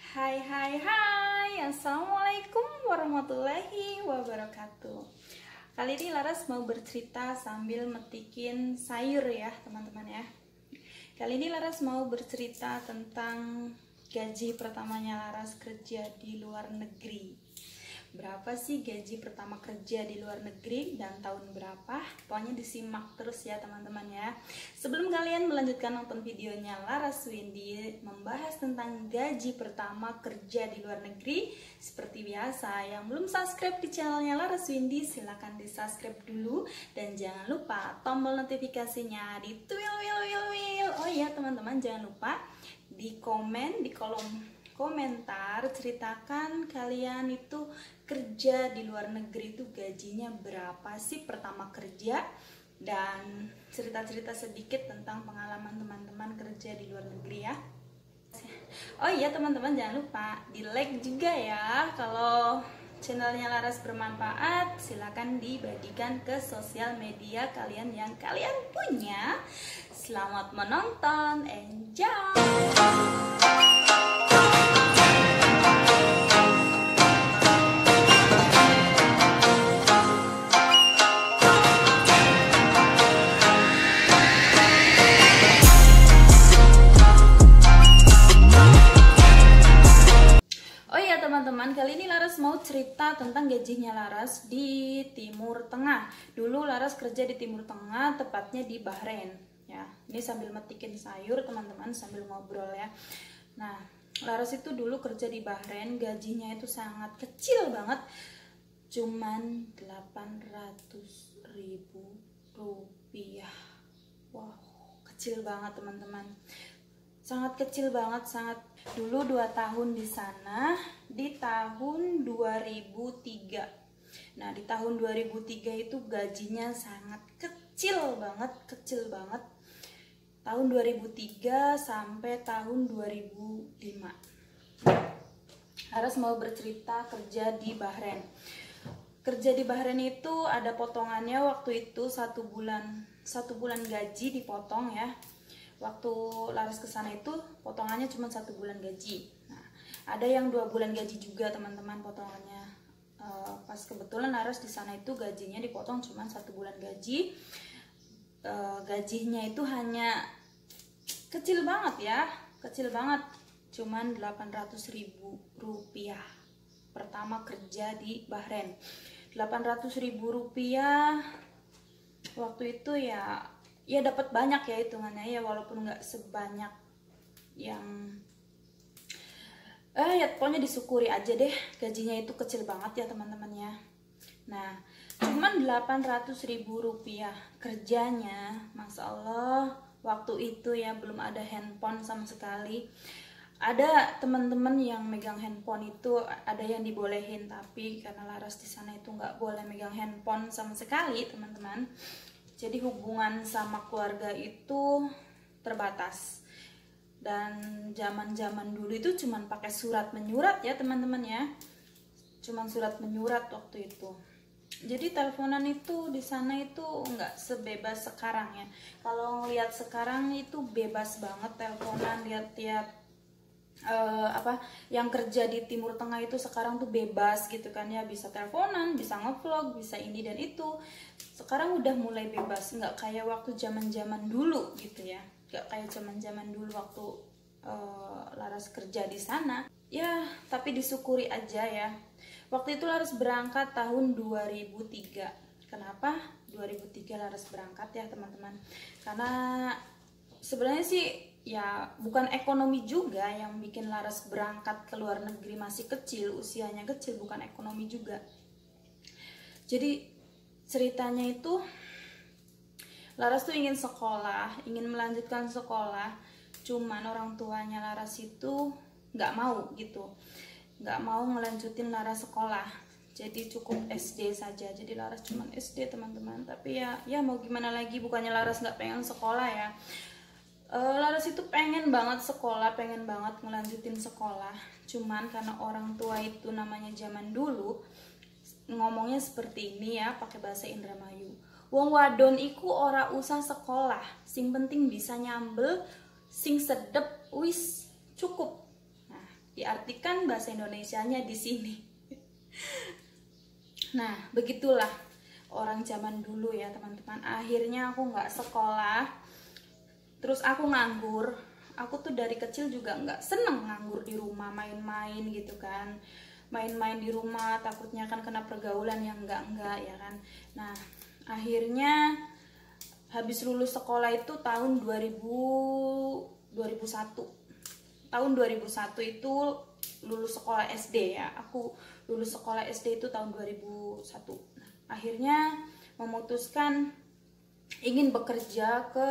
Hai hai hai, Assalamualaikum warahmatullahi wabarakatuh. Kali ini Laras mau bercerita sambil metikin sayur ya teman-teman ya. Kali ini Laras mau bercerita tentang gaji pertamanya Laras kerja di luar negeri. Berapa sih gaji pertama kerja di luar negeri dan tahun berapa? Pokoknya disimak terus ya teman-teman ya. Sebelum kalian melanjutkan nonton videonya, Laras Windy membahas tentang gaji pertama kerja di luar negeri. Seperti biasa, yang belum subscribe di channelnya Laras Windy, silahkan di subscribe dulu. Dan jangan lupa tombol notifikasinya di wil. Oh iya teman-teman, jangan lupa di komen di kolom komentar, ceritakan kalian itu kerja di luar negeri itu gajinya berapa sih pertama kerja, dan cerita-cerita sedikit tentang pengalaman teman-teman kerja di luar negeri ya. Oh iya teman-teman, jangan lupa di like juga ya. Kalau channelnya Laras bermanfaat, silakan dibagikan ke sosial media kalian yang kalian punya. Selamat menonton, enjoy. Teman-teman, kali ini Laras mau cerita tentang gajinya Laras di Timur Tengah. Dulu Laras kerja di Timur Tengah, tepatnya di Bahrain ya. Ini sambil metikin sayur teman-teman, sambil ngobrol ya. Nah, Laras itu dulu kerja di Bahrain, gajinya itu sangat kecil banget, cuman 800.000 rupiah. Wow, kecil banget teman-teman, sangat kecil banget, sangat. Dulu 2 tahun di sana, di tahun 2003. Nah, di tahun 2003 itu gajinya sangat kecil banget, kecil banget. Tahun 2003 sampai tahun 2005. Harus mau bercerita kerja di Bahrain. Kerja di Bahrain itu ada potongannya waktu itu 1 bulan gaji dipotong ya. Waktu Laras ke sana itu potongannya cuma 1 bulan gaji. Nah, ada yang 2 bulan gaji juga teman-teman potongannya. Pas kebetulan Laras di sana itu gajinya dipotong cuma 1 bulan gaji. Gajinya itu hanya kecil banget ya, kecil banget, cuman 800.000 rupiah pertama kerja di Bahrain. 800.000 rupiah waktu itu ya dapat banyak ya hitungannya ya, walaupun nggak sebanyak yang ya pokoknya disyukuri aja deh, gajinya itu kecil banget ya teman-teman ya. Nah, cuman 800.000 rupiah kerjanya, Masya Allah. Waktu itu ya belum ada handphone sama sekali. Ada teman-teman yang megang handphone itu, ada yang dibolehin, tapi karena Laras di sana itu nggak boleh megang handphone sama sekali teman-teman. Jadi hubungan sama keluarga itu terbatas. Dan zaman-zaman dulu itu cuman pakai surat menyurat ya teman-teman ya. Cuman surat menyurat waktu itu. Jadi teleponan itu di sana itu nggak sebebas sekarang ya. Kalau ngeliat sekarang itu bebas banget teleponan, lihat-lihat yang kerja di Timur Tengah itu sekarang tuh bebas gitu kan ya, bisa teleponan, bisa ngevlog, bisa ini dan itu. Sekarang udah mulai bebas, nggak kayak waktu zaman-zaman dulu gitu ya, nggak kayak zaman-zaman dulu waktu Laras kerja di sana ya. Tapi disyukuri aja ya. Waktu itu Laras berangkat tahun 2003. Kenapa 2003 Laras berangkat ya teman-teman? Karena sebenarnya sih ya bukan ekonomi juga yang bikin Laras berangkat ke luar negeri, masih kecil, usianya kecil, bukan ekonomi juga. Jadi ceritanya itu Laras tuh ingin sekolah, ingin melanjutkan sekolah, cuman orang tuanya Laras itu nggak mau gitu, nggak mau ngelanjutin Laras sekolah. Jadi cukup SD saja. Jadi Laras cuman SD teman-teman. Tapi ya mau gimana lagi, bukannya Laras nggak pengen sekolah ya. Laras itu pengen banget sekolah, pengen banget ngelanjutin sekolah. Cuman karena orang tua itu namanya zaman dulu ngomongnya seperti ini ya, pakai bahasa Indramayu. Wong wadon iku ora usah sekolah, sing penting bisa nyambel, sing sedep wis cukup. Nah, di diartikan bahasa Indonesianya di sini. Nah, begitulah orang zaman dulu ya teman-teman. Akhirnya aku nggak sekolah, terus aku nganggur. Aku tuh dari kecil juga nggak seneng nganggur di rumah, main-main gitu kan, main-main di rumah, takutnya kan kena pergaulan yang enggak ya kan. Nah, akhirnya habis lulus sekolah itu tahun 2001. Tahun 2001 itu lulus sekolah SD ya. Aku lulus sekolah SD itu tahun 2001. Nah, akhirnya memutuskan ingin bekerja ke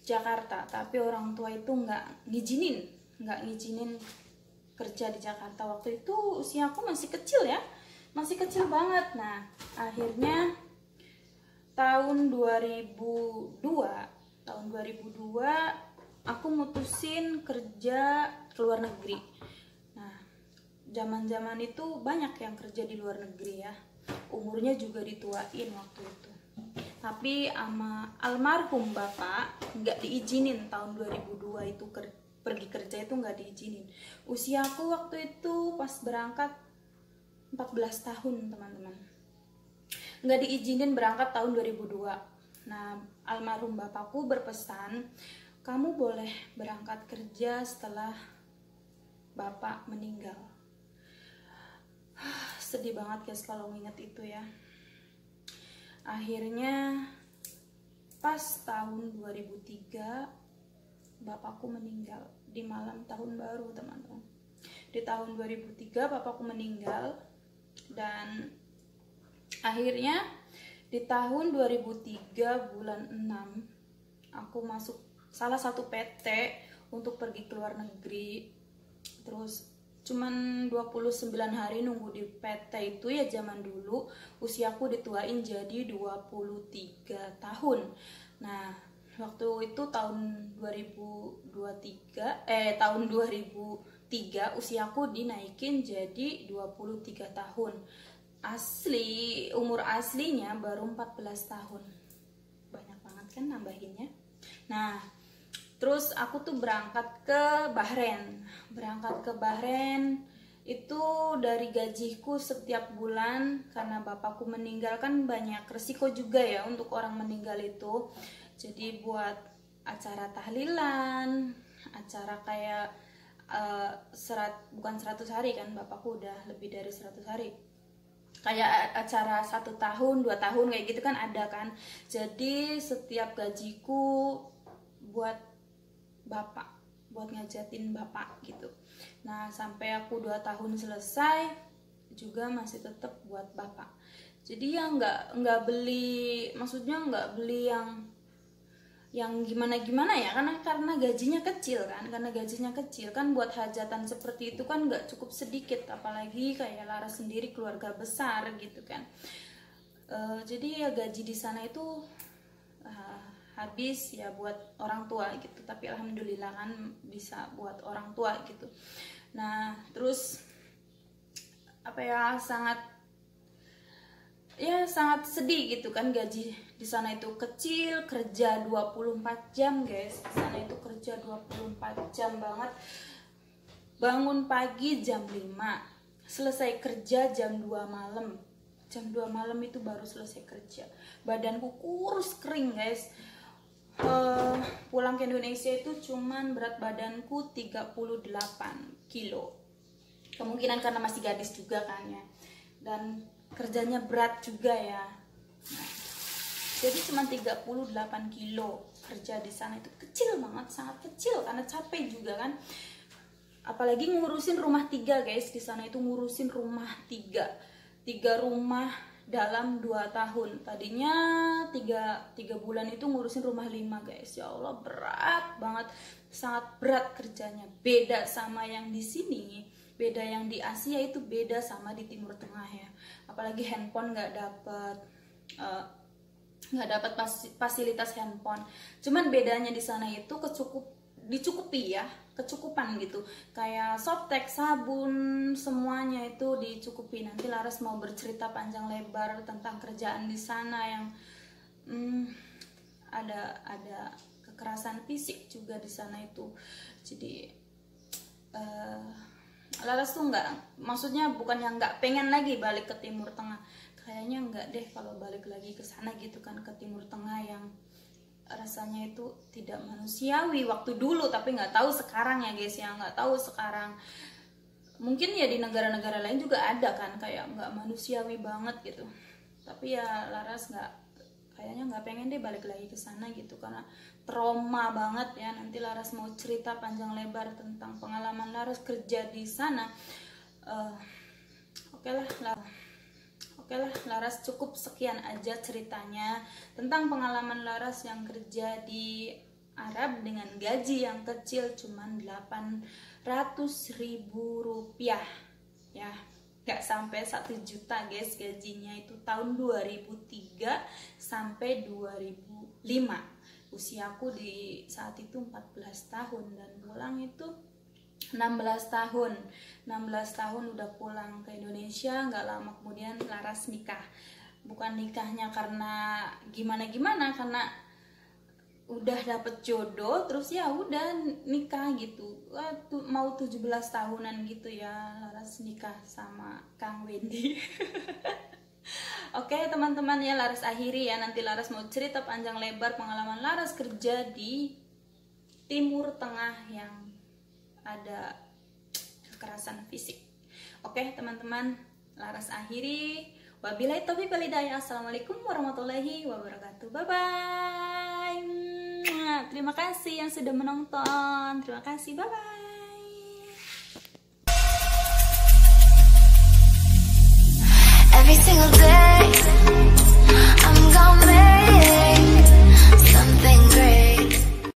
Jakarta, tapi orang tua itu nggak ngizinin kerja di Jakarta. Waktu itu usia aku masih kecil ya, masih kecil banget. Nah, akhirnya tahun 2002 aku mutusin kerja ke luar negeri. Nah, zaman-zaman itu banyak yang kerja di luar negeri ya, umurnya juga dituain waktu itu. Tapi sama almarhum bapak nggak diizinin tahun 2002 itu pergi kerja itu nggak diizinin. Usia aku waktu itu pas berangkat 14 tahun teman-teman, nggak diizinin berangkat tahun 2002. Nah, almarhum bapakku berpesan, kamu boleh berangkat kerja setelah bapak meninggal. Sedih banget guys kalau nginget itu ya. Akhirnya pas tahun 2003 bapakku meninggal di malam tahun baru teman-teman. Di tahun 2003 bapakku meninggal, dan akhirnya di tahun 2003 bulan 6 aku masuk salah satu PT untuk pergi ke luar negeri. Terus cuman 29 hari nunggu di PT itu ya, zaman dulu usiaku dituain jadi 23 tahun. Nah, waktu itu tahun 2003 usiaku dinaikin jadi 23 tahun. Umur aslinya baru 14 tahun. Banyak banget kan nambahinnya. Nah, terus aku tuh berangkat ke Bahrain. Itu dari gajiku setiap bulan, karena bapakku meninggal kan banyak resiko juga ya untuk orang meninggal itu. Jadi buat acara tahlilan, acara kayak bukan 100 hari kan, bapakku udah lebih dari 100 hari. Kayak acara 1 tahun, 2 tahun kayak gitu kan ada kan. Jadi setiap gajiku buat bapak, buat ngajatin bapak gitu. Nah, sampai aku 2 tahun selesai juga masih tetap buat bapak. Jadi ya nggak beli, maksudnya nggak beli yang gimana ya, karena gajinya kecil kan, buat hajatan seperti itu kan nggak cukup sedikit, apalagi kayak Laras sendiri keluarga besar gitu kan. Jadi ya gaji di sana itu habis ya buat orang tua gitu, tapi alhamdulillah kan bisa buat orang tua gitu. Nah, terus apa ya, sangat sedih gitu kan, gaji di sana itu kecil, kerja 24 jam guys. Di sana itu kerja 24 jam banget. Bangun pagi jam 5, selesai kerja jam 2 malam. Jam 2 malam itu baru selesai kerja. Badanku kurus kering guys. Pulang ke Indonesia itu cuman berat badanku 38 kilo. Kemungkinan karena masih gadis juga kan ya. Dan kerjanya berat juga ya. Nah, jadi cuma 38 kilo kerja di sana itu kecil banget, sangat kecil karena capek juga kan. Apalagi ngurusin rumah 3 guys, di sana itu ngurusin rumah 3 rumah dalam 2 tahun. Tadinya 3 bulan itu ngurusin rumah 5 guys. Ya Allah, berat banget, sangat berat kerjanya. Beda sama yang di sini, beda yang di Asia itu beda sama di Timur Tengah ya. Apalagi handphone nggak dapat fasilitas handphone. Cuman bedanya di sana itu kecukupan gitu, kayak softtek, sabun, semuanya itu dicukupi. Nanti Laras mau bercerita panjang lebar tentang kerjaan di sana yang ada kekerasan fisik juga di sana itu. Jadi Laras tuh nggak, maksudnya bukan yang nggak pengen lagi balik ke Timur Tengah, kayaknya nggak deh kalau balik lagi ke sana gitu kan, ke Timur Tengah yang rasanya itu tidak manusiawi waktu dulu, tapi nggak tahu sekarang ya guys ya, nggak tahu sekarang. Mungkin ya di negara-negara lain juga ada kan kayak nggak manusiawi banget gitu, tapi ya Laras kayaknya nggak pengen deh balik lagi ke sana gitu, karena trauma banget ya. Nanti Laras mau cerita panjang lebar tentang pengalaman Laras kerja di sana. Oke lah, Laras cukup sekian aja ceritanya tentang pengalaman Laras yang kerja di Arab dengan gaji yang kecil cuman 800.000 rupiah ya, gak sampai 1 juta guys gajinya itu tahun 2003 sampai 2005. Usiaku di saat itu 14 tahun dan pulang itu 16 tahun udah pulang ke Indonesia. Nggak lama kemudian Laras nikah. Bukan nikahnya karena gimana-gimana, karena udah dapet jodoh terus ya udah nikah gitu. Mau 17 tahunan gitu ya Laras nikah sama Kang Wendy. Oke teman-teman ya, Laras akhiri ya. Nanti Laras mau cerita panjang lebar pengalaman Laras kerja di Timur Tengah yang ada kekerasan fisik. Oke teman-teman, Laras akhiri. Wabillahi taufiq wal hidayah. Assalamualaikum warahmatullahi wabarakatuh. Bye bye. Terima kasih yang sudah menonton. Terima kasih. Bye bye. Every single day